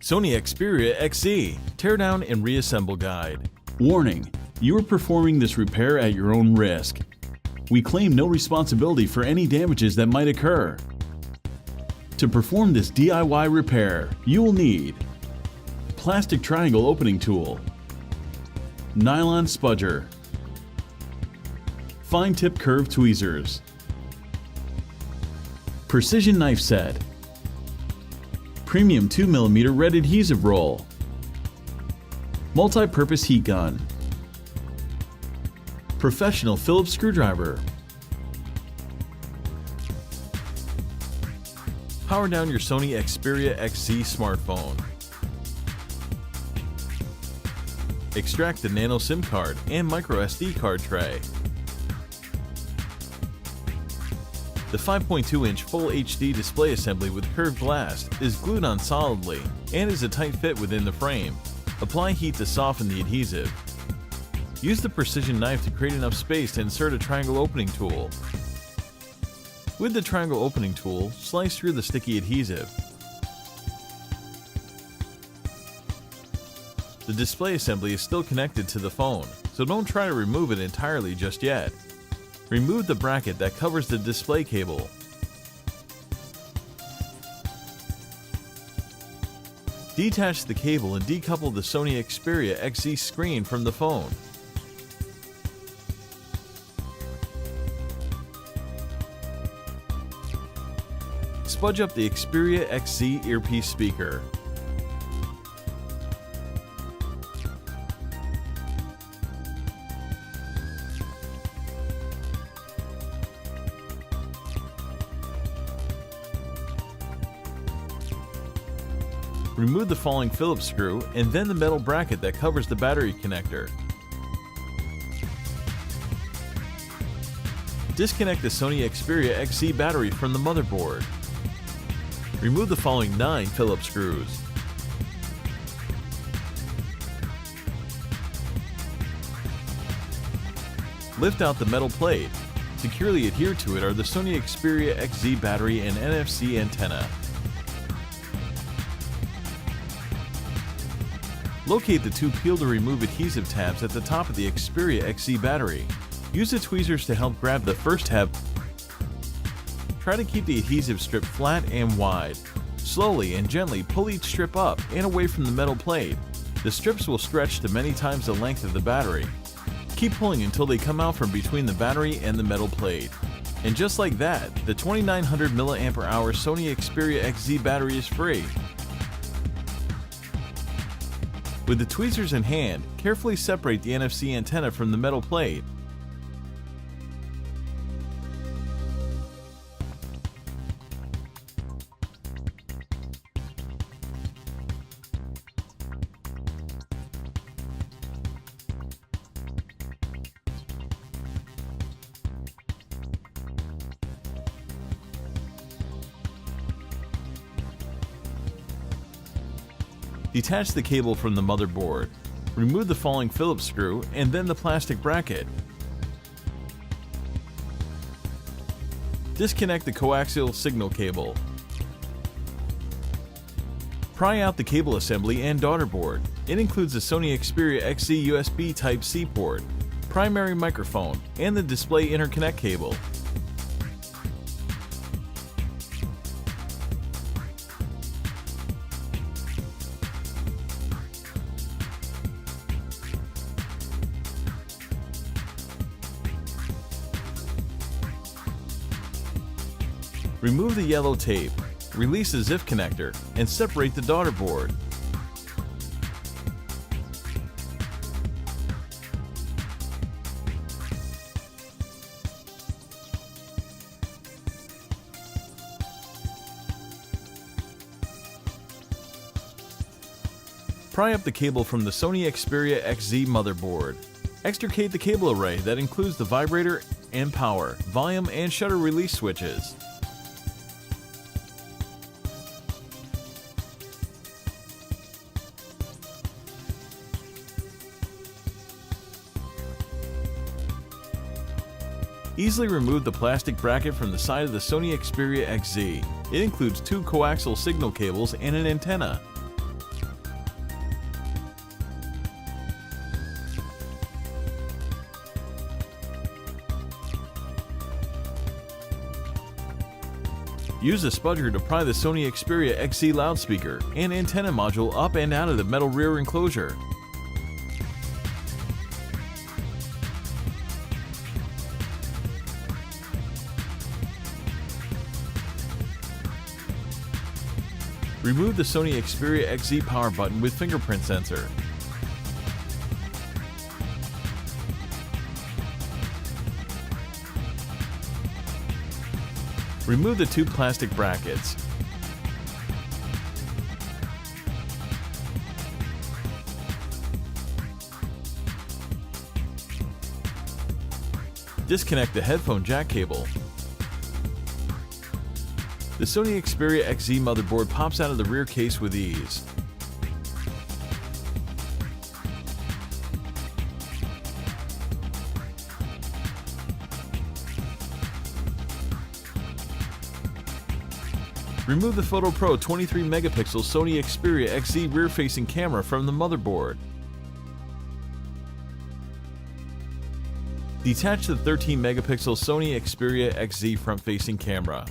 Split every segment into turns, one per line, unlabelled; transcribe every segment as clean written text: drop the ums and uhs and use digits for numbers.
Sony Xperia XZ Teardown and Reassemble Guide.
Warning: you are performing this repair at your own risk. We claim no responsibility for any damages that might occur. To perform this DIY repair, you will need plastic triangle opening tool, nylon spudger, fine tip curved tweezers, precision knife set, premium 2mm red adhesive roll, multi-purpose heat gun, professional Phillips screwdriver.
Power down your Sony Xperia XZ smartphone. Extract the nano SIM card and micro SD card tray. The 5.2-inch Full HD display assembly with curved glass is glued on solidly and is a tight fit within the frame. Apply heat to soften the adhesive. Use the precision knife to create enough space to insert a triangle opening tool. With the triangle opening tool, slice through the sticky adhesive. The display assembly is still connected to the phone, so don't try to remove it entirely just yet. Remove the bracket that covers the display cable. Detach the cable and decouple the Sony Xperia XZ screen from the phone. Spudge up the Xperia XZ earpiece speaker. Remove the falling Phillips screw and then the metal bracket that covers the battery connector. Disconnect the Sony Xperia XZ battery from the motherboard. Remove the following 9 Phillips screws. Lift out the metal plate. Securely adhered to it are the Sony Xperia XZ battery and NFC antenna. Locate the 2 peel-to-remove adhesive tabs at the top of the Xperia XZ battery. Use the tweezers to help grab the first tab. Try to keep the adhesive strip flat and wide. Slowly and gently pull each strip up and away from the metal plate. The strips will stretch to many times the length of the battery. Keep pulling until they come out from between the battery and the metal plate. And just like that, the 2900 mAh Sony Xperia XZ battery is free. With the tweezers in hand, carefully separate the NFC antenna from the metal plate. Detach the cable from the motherboard. Remove the falling Phillips screw and then the plastic bracket. Disconnect the coaxial signal cable. Pry out the cable assembly and daughter board. It includes the Sony Xperia XZ USB Type-C port, primary microphone, and the display interconnect cable. Remove the yellow tape, release the ZIF connector, and separate the daughter board. Pry up the cable from the Sony Xperia XZ motherboard. Extricate the cable array that includes the vibrator and power, volume, and shutter release switches. Easily remove the plastic bracket from the side of the Sony Xperia XZ. It includes 2 coaxial signal cables and an antenna. Use a spudger to pry the Sony Xperia XZ loudspeaker and antenna module up and out of the metal rear enclosure. Remove the Sony Xperia XZ power button with fingerprint sensor. Remove the two plastic brackets. Disconnect the headphone jack cable. The Sony Xperia XZ motherboard pops out of the rear case with ease. Remove the PhotoPro 23-megapixel Sony Xperia XZ rear-facing camera from the motherboard. Detach the 13-megapixel Sony Xperia XZ front-facing camera.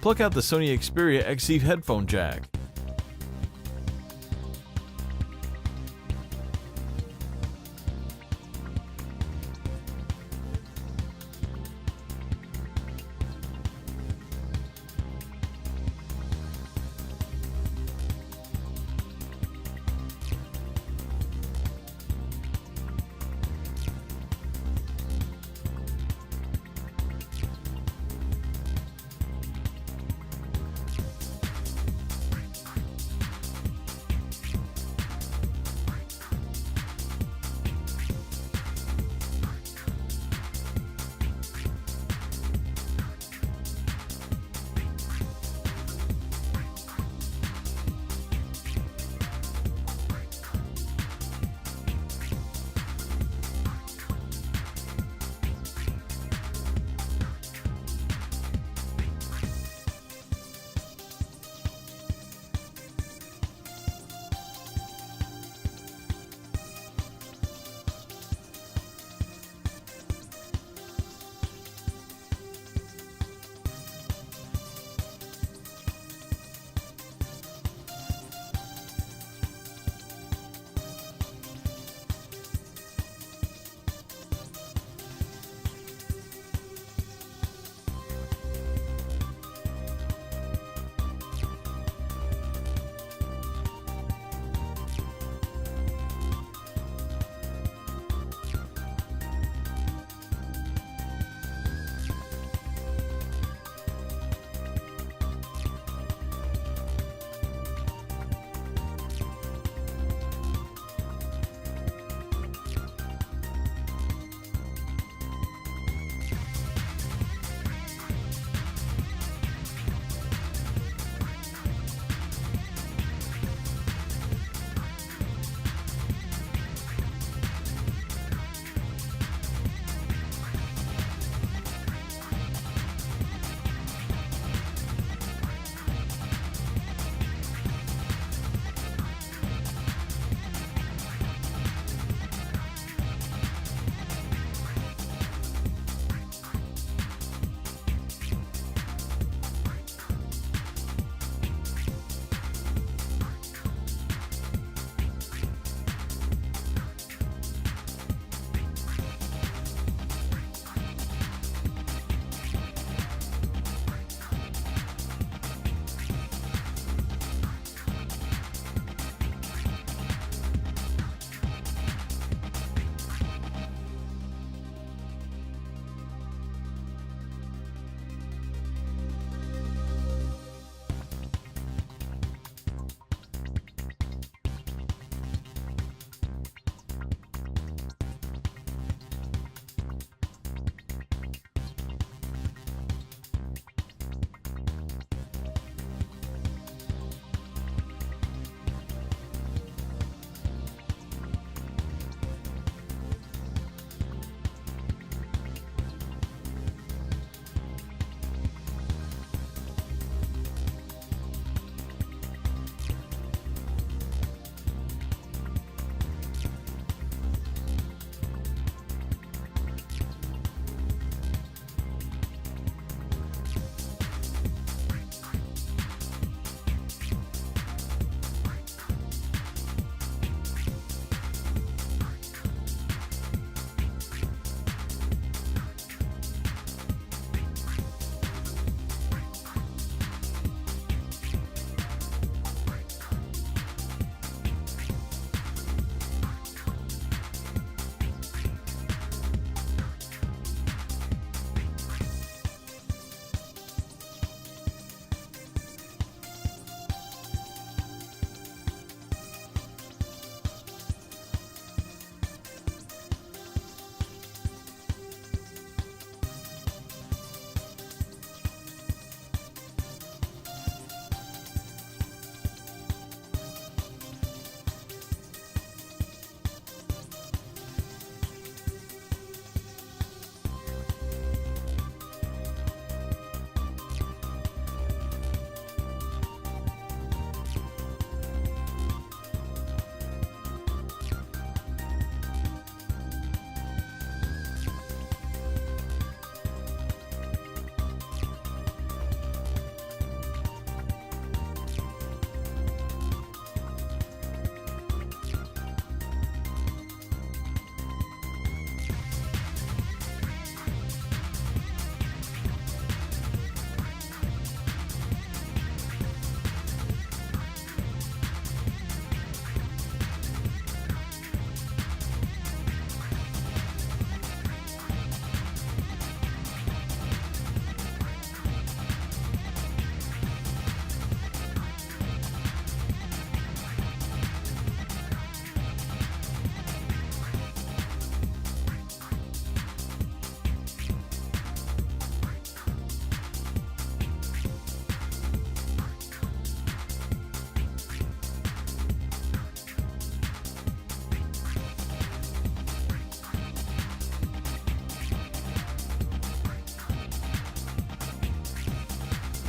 Plug out the Sony Xperia XZ headphone jack.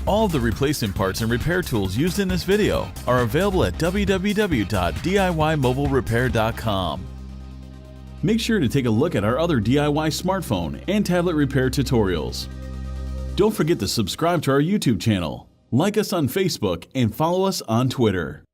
All of the replacement parts and repair tools used in this video are available at www.DIYMobileRepair.com.
Make sure to take a look at our other DIY smartphone and tablet repair tutorials. Don't forget to subscribe to our YouTube channel, like us on Facebook, and follow us on Twitter.